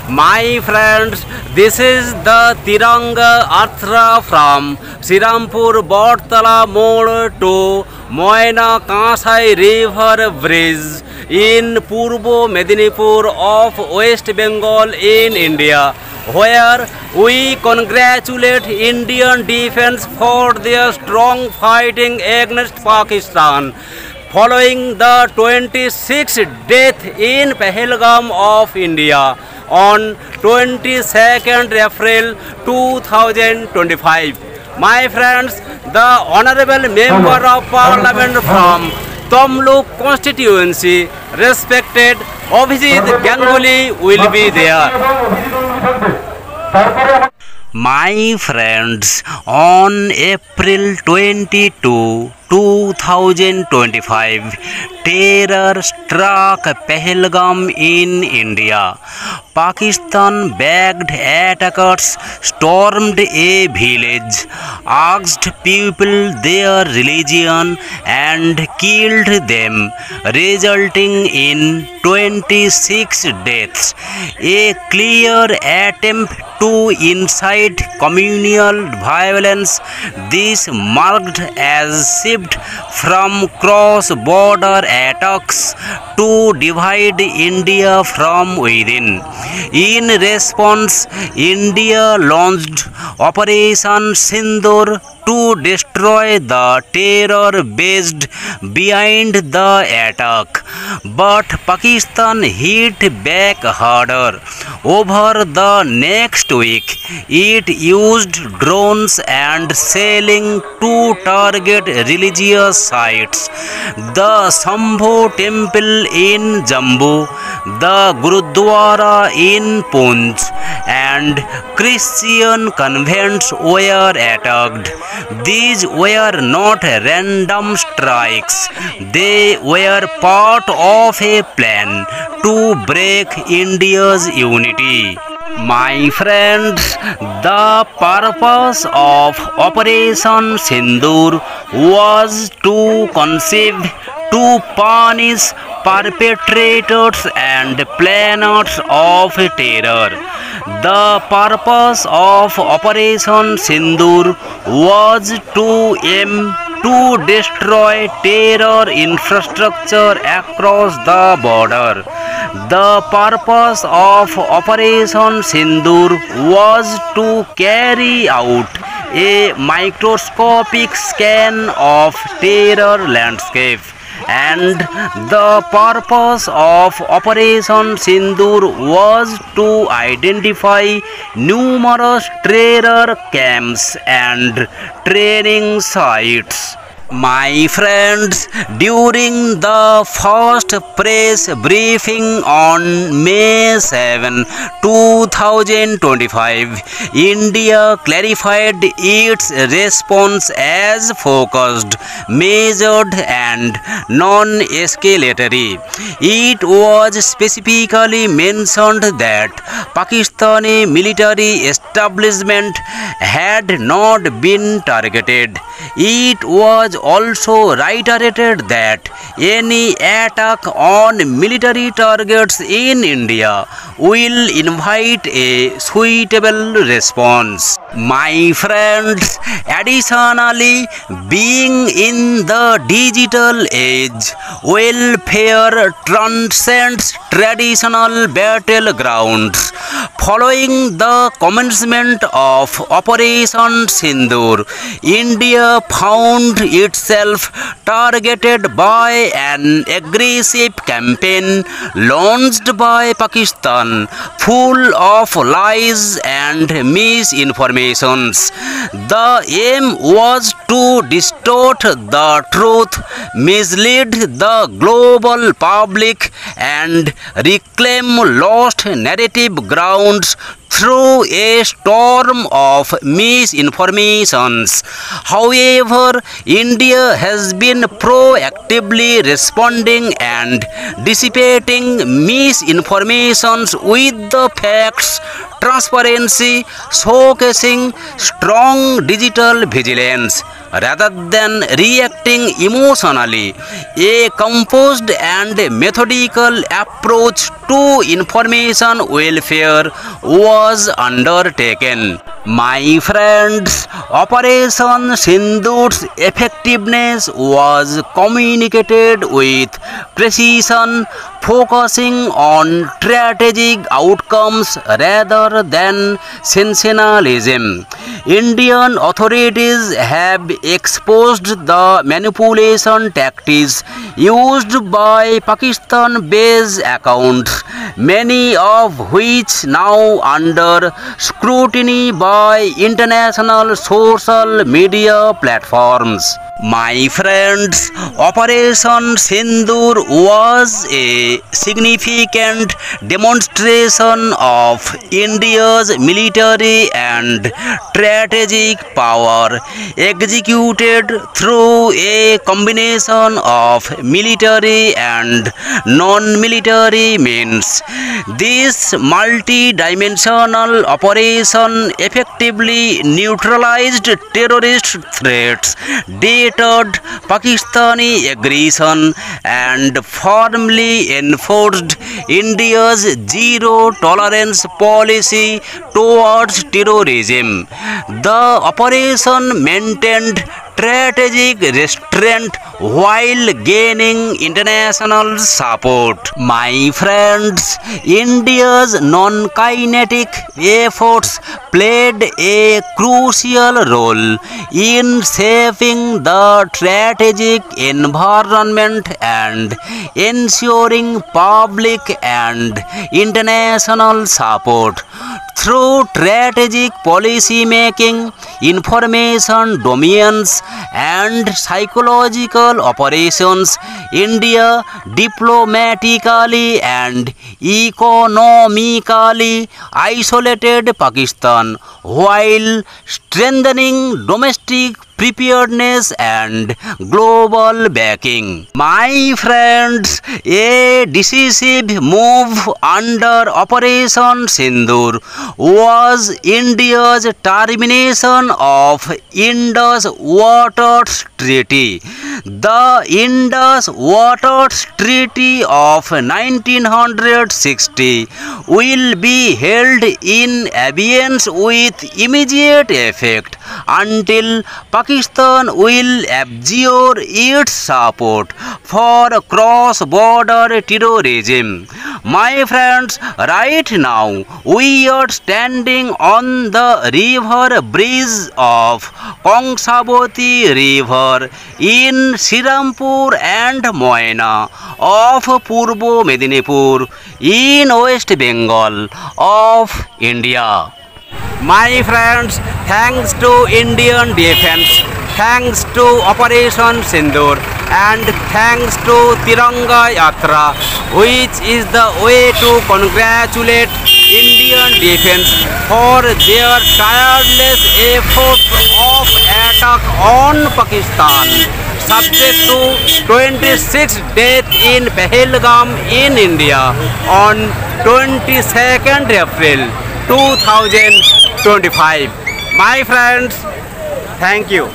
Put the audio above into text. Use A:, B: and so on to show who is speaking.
A: My friends, this is the Tiranga Arthra from Sirampur Bortala Mode to Moina Kansai River Bridge in Purbo Medinipur of West Bengal in India, where we congratulate Indian defense for their strong fighting against Pakistan. Following the 26th death in Pahalgam of India on 22nd April 2025. My friends, the Honorable Member of Parliament from Tamluk constituency, respected Abhijit Ganguly, will be there. My friends, on April 22, 2025, terror struck Pahalgam in India. Pakistan-backed attackers stormed a village, asked people their religion and killed them, resulting in 26 deaths. A clear attempt to incite communal violence, this marked as shift from cross-border attacks to divide India from within. In response, India launched Operation Sindoor to destroy the terror based behind the attack. But Pakistan hit back harder. Over the next week, it used drones and shelling to target religious sites. The Shambho temple in Jammu, the Gurudwara in Poonch, and Christian convents were attacked. These were not random strikes, they were part of a plan to break India's unity. My friends, the purpose of Operation Sindoor was to conceive to punish perpetrators and planners of terror. The purpose of Operation Sindoor was to aim to destroy terror infrastructure across the border. The purpose of Operation Sindoor was to carry out a microscopic scan of terror landscape. And the purpose of Operation Sindoor was to identify numerous terror camps and training sites. My friends, during the first press briefing on May 7, 2025, India clarified its response as focused, measured and non-escalatory. It was specifically mentioned that Pakistani military establishment had not been targeted. It was also reiterated that any attack on military targets in India will invite a suitable response. My friends, additionally, being in the digital age, welfare transcends traditional battlegrounds. Following the commencement of Operation Sindoor, India found itself targeted by an aggressive campaign launched by Pakistan, full of lies and misinformations. The aim was to distort the truth, mislead the global public, and reclaim lost narrative grounds through a storm of misinformations. However, India has been proactively responding and dissipating misinformations with the facts, transparency, showcasing strong digital vigilance, rather than reacting emotionally. A composed and methodical approach to information welfare was undertaken. My friends, Operation Sindhur's effectiveness was communicated with precision, focusing on strategic outcomes rather than sensationalism. Indian authorities have exposed the manipulation tactics used by Pakistan-based accounts, many of which now under scrutiny by international social media platforms. My friends, Operation Sindoor was a significant demonstration of India's military and strategic power, executed through a combination of military and non-military means. This multi-dimensional operation effectively neutralized terrorist threats, deterred Pakistani aggression, and firmly enforced India's zero-tolerance policy towards terrorism. The operation maintained strategic restraint while gaining international support. My friends, India's non-kinetic efforts played a crucial role in shaping the strategic environment and ensuring public and international support. Through strategic policy making, information domains, and psychological operations, India diplomatically and economically isolated Pakistan while strengthening domestic preparedness and global backing. My friends, a decisive move under Operation Sindoor was India's termination of Indus Waters Treaty. The Indus Waters Treaty of 1960 will be held in abeyance with immediate effect until Pakistan will abjure its support for cross-border terrorism. My friends, right now we are standing on the river bridge of Kongsaboti River in Srirampur and Moyna of Purbo Medinipur in West Bengal of India. My friends, thanks to Indian Defence, thanks to Operation Sindoor, and thanks to Tiranga Yatra, which is the way to congratulate Indian Defence for their tireless effort of attack on Pakistan, subject to 26 deaths in Pahalgam in India on 22nd April 2025. My friends, thank you.